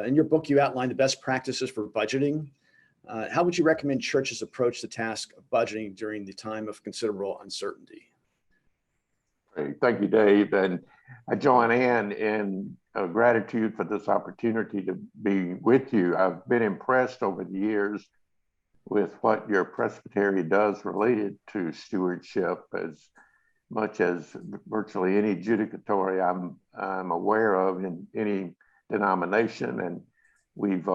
In your book, you outline the best practices for budgeting. How would you recommend churches approach the task of budgeting during the time of considerable uncertainty? Thank you, Dave. And I join Ann in gratitude for this opportunity to be with you. I've been impressed over the years with what your presbytery does related to stewardship, as much as virtually any judicatory I'm aware of in any denomination. And we've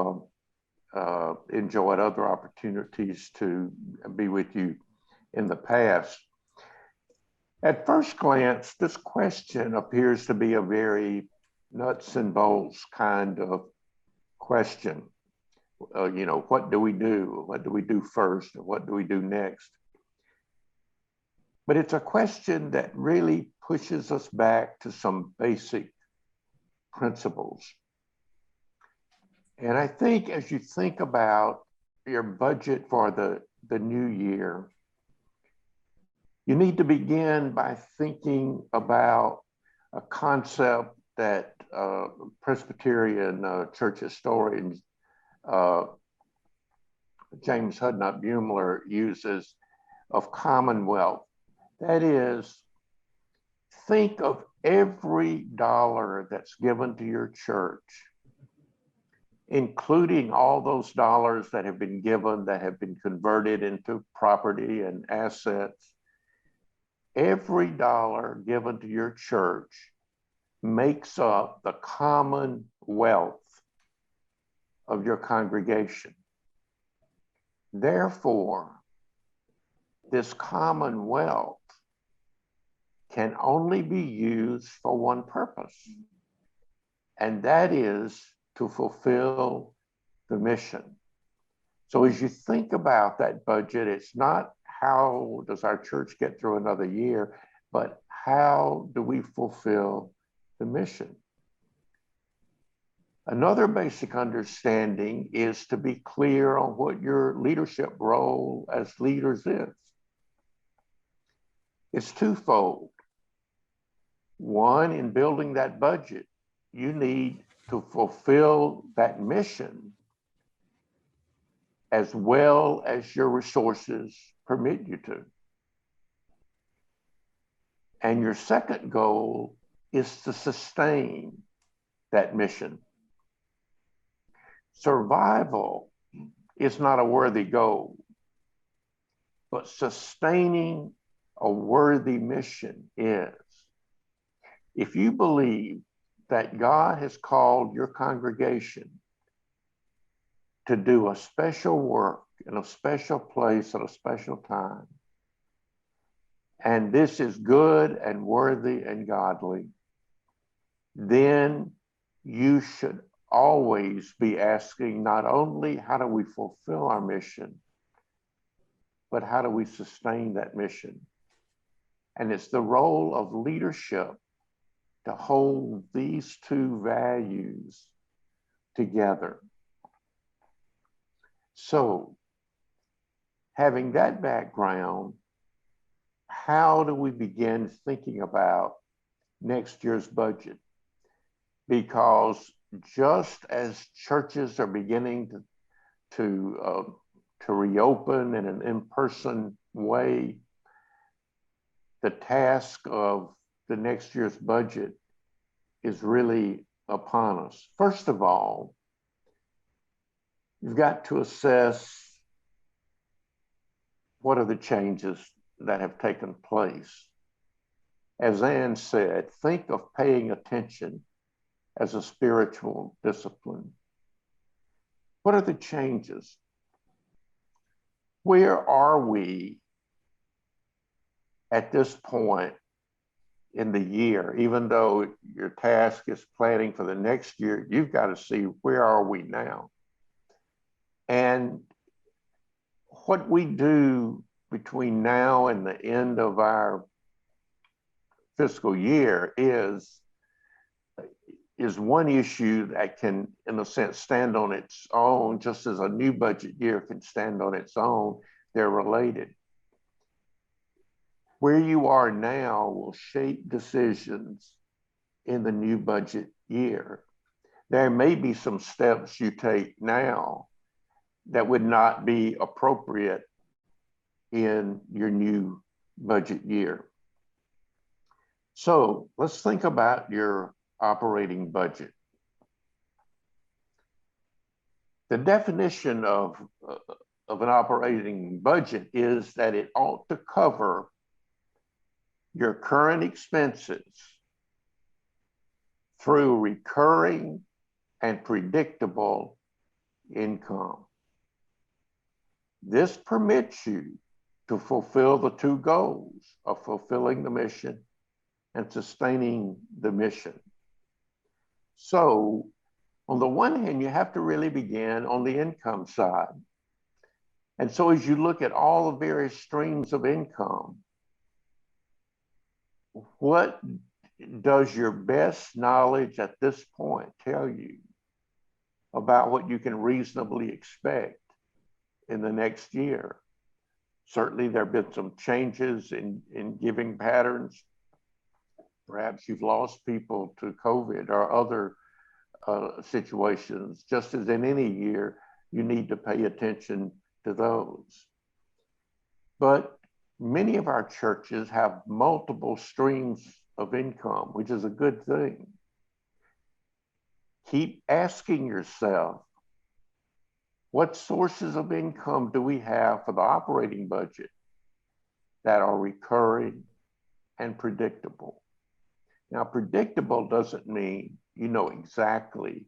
enjoyed other opportunities to be with you in the past. At first glance, this question appears to be a very nuts and bolts kind of question. What do we do? What do we do first? And what do we do next? But it's a question that really pushes us back to some basic principles. And I think as you think about your budget for the new year, you need to begin by thinking about a concept that Presbyterian church historian James Hudnut Buehler uses of commonwealth. That is, think of every dollar that's given to your church, including all those dollars that have been given, that have been converted into property and assets. Every dollar given to your church makes up the common wealth of your congregation. Therefore, this common wealth can only be used for one purpose, and that is to fulfill the mission. So as you think about that budget, it's not how does our church get through another year, but how do we fulfill the mission? Another basic understanding is to be clear on what your leadership role as leaders is. It's twofold. One, in building that budget, you need to fulfill that mission as well as your resources permit you to. And your second goal is to sustain that mission. Survival is not a worthy goal, but sustaining a worthy mission is. If you believe that God has called your congregation to do a special work in a special place at a special time, and this is good and worthy and godly, then you should always be asking not only how do we fulfill our mission, but how do we sustain that mission? And it's the role of leadership to hold these two values together. So, having that background, how do we begin thinking about next year's budget? Because just as churches are beginning to reopen in an in-person way, the task of the next year's budget is really upon us. First of all, you've got to assess what are the changes that have taken place. As Ann said, think of paying attention as a spiritual discipline. What are the changes? Where are we at this point in the year? Even though your task is planning for the next year, you've got to see where are we now? And what we do between now and the end of our fiscal year is one issue that can, in a sense, stand on its own, just as a new budget year can stand on its own. They're related. Where you are now will shape decisions in the new budget year. there may be some steps you take now that would not be appropriate in your new budget year. So let's think about your operating budget. The definition of an operating budget is that it ought to cover your current expenses through recurring and predictable income. This permits you to fulfill the two goals of fulfilling the mission and sustaining the mission. So, on the one hand, you have to really begin on the income side. And so as you look at all the various streams of income, what does your best knowledge at this point tell you about what you can reasonably expect in the next year? Certainly there have been some changes in giving patterns. Perhaps you've lost people to COVID or other situations. Just as in any year, you need to pay attention to those. But many of our churches have multiple streams of income, which is a good thing. Keep asking yourself, what sources of income do we have for the operating budget that are recurring and predictable? Now, predictable doesn't mean you know exactly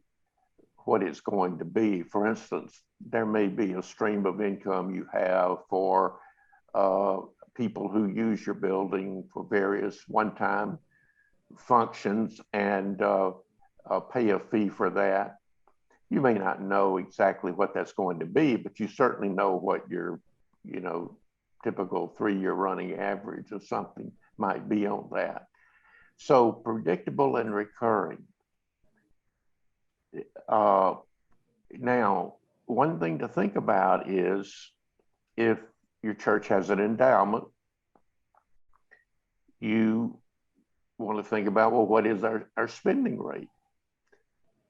what it's going to be. For instance, there may be a stream of income you have for people who use your building for various one-time functions and pay a fee for that. You may not know exactly what that's going to be, but you certainly know what your, typical 3-year running average of something might be on that. So predictable and recurring. Now, one thing to think about is if your church has an endowment, you want to think about, well, what is our spending rate?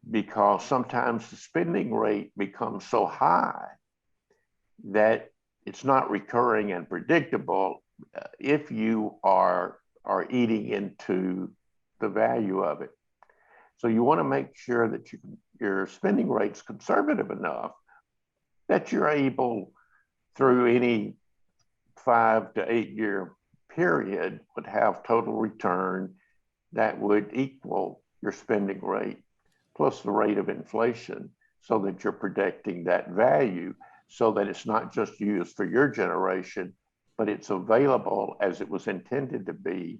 Because sometimes the spending rate becomes so high that it's not recurring and predictable if you are eating into the value of it. So you want to make sure that your spending rate's conservative enough that you're able, through any 5 to 8 year period, would have total return that would equal your spending rate plus the rate of inflation, so that you're protecting that value, so that it's not just used for your generation, but it's available as it was intended to be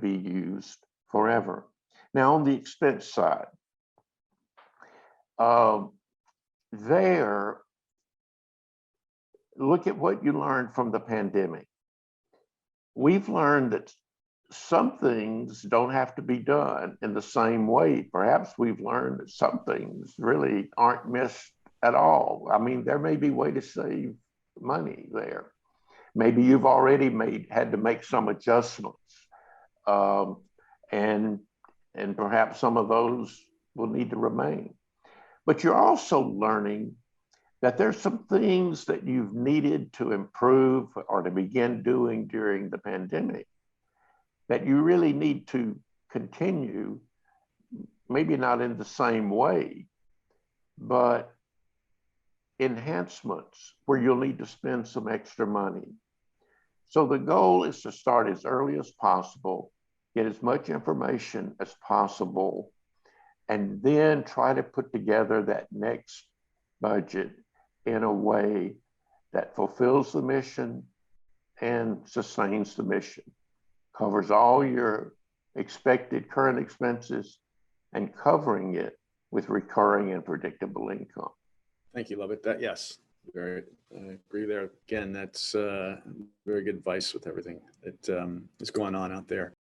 used forever. Now, on the expense side, look at what you learned from the pandemic. We've learned that some things don't have to be done in the same way. Perhaps we've learned that some things really aren't missed at all. I mean, there may be a way to save money there. Maybe you've already had to make some adjustments, and perhaps some of those will need to remain. But you're also learning that there's some things that you've needed to improve or to begin doing during the pandemic that you really need to continue, maybe not in the same way, but enhancements where you'll need to spend some extra money. So the goal is to start as early as possible, get as much information as possible, and then try to put together that next budget in a way that fulfills the mission and sustains the mission, covers all your expected current expenses, and covering it with recurring and predictable income. Thank you, Lovett. Yes, I agree there. Again, that's very good advice with everything that is going on out there.